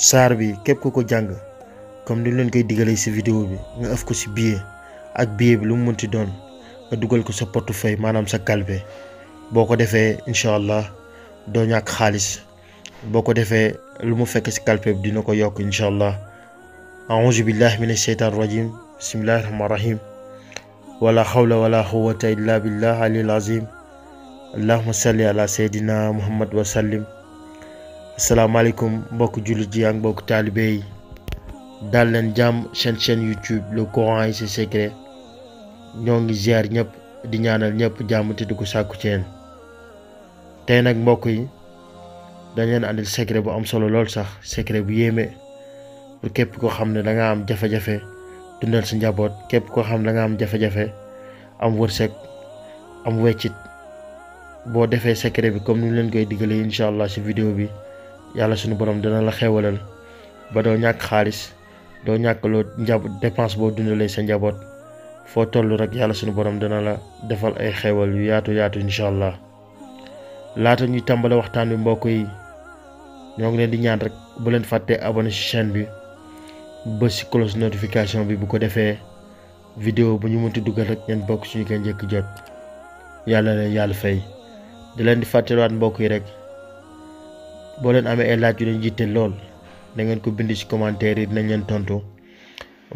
saar bi képp ku ko jàng comme ni leen koy digalee ci vidéo bi nga ëf ko ci billet ak billet bi lu mu mënti doon nga dugal ko sa portefeuille maanaam sa kalpe boo ko defee incha allah doo ñàkk xaalis boo ko defee lu mu fekk ci kalpe bi dina ko yokk incha allah. a'uuzu billahi mina sheytaani rajim bismillahi rahmaani rahim wala xawla wala quwwata illa billah alil azim allahumma salli ala seydina muhammad wa sallim. asalaamaaleykum mbokk jullit yi ak mbokk taalibe yi daal leen jàmm seen chaîne YouTube le Coran et ses secrets ñoo ngi ziar ñëpp di ñaanal ñëpp jàmm te di ko sàkku ci yéen. tey nag mbokk yi dañ leen andil secret bu am solo lool sax secret bu yéeme pour képp koo xam ne da nga am jafe-jafe dundal sa njaboot képp koo xam ne da nga am jafe-jafe am wërsëg am weccit boo defee secret bi comme ni leen koy digalee incha allah ci vidéo bi yàlla suñu borom dana la xewalal ba doo ñàkk xaalis doo ñàkk loo dépense boo dundalee sa njaboot foo toll rek yàlla suñu borom dana la defal ay xewal yu yaatu incha allah. laata ñuy tàmbale waxtaan bi mbokk yi ñoo ngi leen di ñaan rek bu leen fàttee abonné ci chaîne bi ba ci cloche notification bi bu ko defee vidéo bu ñu mënti dugal rek ngeen bokk suñu koy njëkk jot yàlla leen yàlla fay. di leen di fàttaliwaat mbokk yi rek boo leen amee ay laaj yu leen jiite lool da ngeen ko bind ci commentaire yi dinañ leen tontu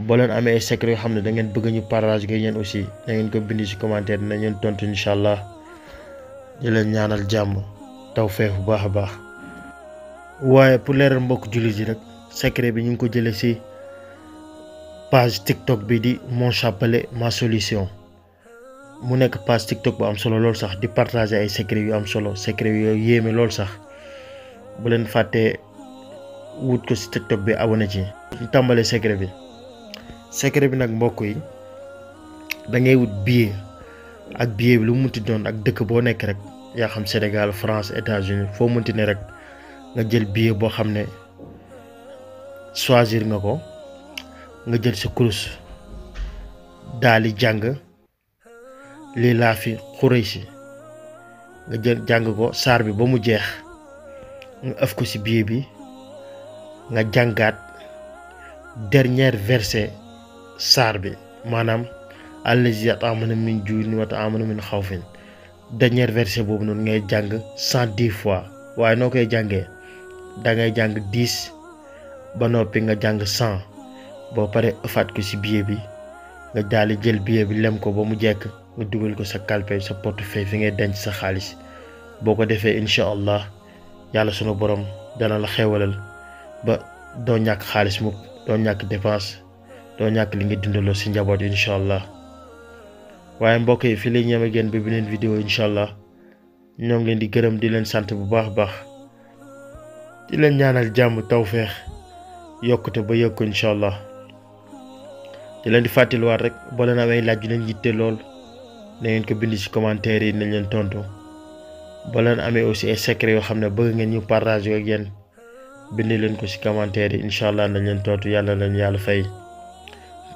boo leen amee ay secret yoo xam ne da ngeen bëgg ñu partage ak yéen aussi da ngeen ko bind ci commentaire dinañ leen tontu incha allah. di leen ñaanal jàmm tawfeex bu baax a baax. waaye pour leeral mbokk jullit yi rek secret bi ñu ngi ko jëlee ci page TikTok bi di mon chapelet ma solution mu nekk page TikTok bu am solo lool sax di partager ay secret yu am solo secret yu yéeme lool sax bu leen fàttee wut ko ci TikTok bi abonné ci. ñu tàmbalee secret bi nag mbokk yi da ngay wut billet ak billet bi lu mu munti doon ak dëkk boo nekk rek yaa xam Sénégal France États-Unis foo munti ne rek nga jël billet boo xam ne choisir nga ko nga jël sa kurus daal di jàng lii laa fi Quraysh nga jël jàng ko saar bi ba mu jeex nga ëf ko ci billet bi nga jàngaat dernier verset saar bi maanaam allazi at'amana min juu'in wa at'amana min xawfin dernier verset boobu noonu ngay jàng 110 fois waaye noo koy jàngee da ngay jàng 10 ba noppi nga jàng 100 boo paree ëffaat ko ci billet bi nga daal di jël billet bi lem ko ba mu jekk nga dugal ko sa kalpe sa portefeuille fi ngay denc sa xaalis boo ko defee incha allah yàlla sunu borom dana la xewalal ba doo ñàkk xaalis mukk doo ñàkk dépense doo ñàkk li nga dundaloo ci njaboot incha allah. waaye mbokk yi fii la ñu yem génn bi beneen vidéo incha allah ñoo ngi leen di gërëm di leen sant bu baax a baax di leen ñaanal jàmm tawfeex yokkute ba yokku incha allah. di leen di fàttaliwaat rek boo leen amee laaj yu leen yitte lool na ngeen ko bind ci commentaire yi nañ leen tontu boo leen amee aussi ay secret yoo xam ne bëgg ngeen ñu partage ak yéen bind leen ko ci commentaire yi incha allah nañ leen tontu yàlla leen yàlla fay.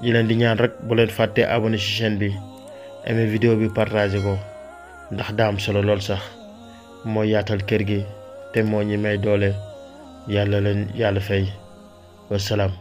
di leen di ñaan rek bu leen fàttee abonné ci chaîne bi. aimé vidéo bi partagé ko ndax daa am solo lool sax moo yaatal kër gi te moo ñi may doole yàlla leen yàlla fay wasalaam.